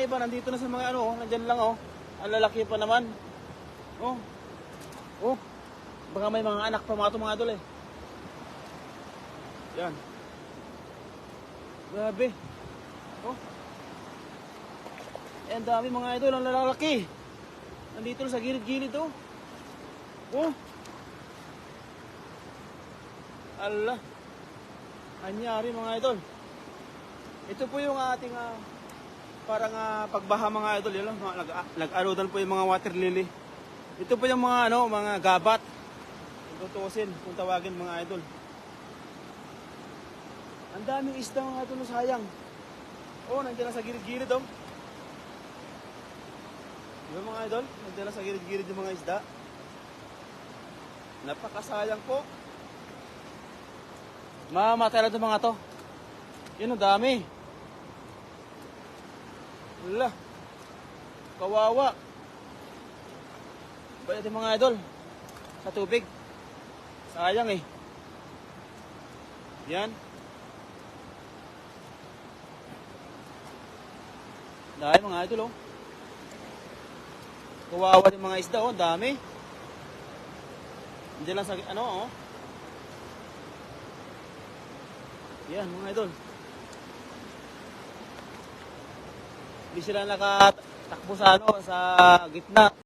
Iba, nandito na sa mga ano, nandyan lang oh. Ang lalaki pa naman. Oh. Oh. Baka may mga anak pa mga idol eh. Yan. Grabe. Oh. Eh, ang dami mga idol, ang lalaki. Nandito na sa gilid-gilid oh. Oh. Allah. Anyari mga idol. Ito po yung ating parang pagbaha mga idol, yun lang, nag-arudan po yung mga water lily. Ito po yung mga ano, mga gabat. Kung tutusin, kung tawagin mga idol. Ang daming isda mga idol, sayang. Oh, nandiyan na sa gilid-gilid oh. Diba mga idol? Nandiyan na sa gilid-gilid yung mga isda. Napakasayang po. Mamatay na ito mga to. Yun, ang dami. Wala. Kawawa. Bayad yung mga idol. Sa tubig. Sayang eh. Yan. Dahil mga idol oh. Kawawa yung mga isda oh. Dami. Diyan lang sa ano oh. Yan mga idol. Hindi sila nakatakbo sa ano, sa gitna.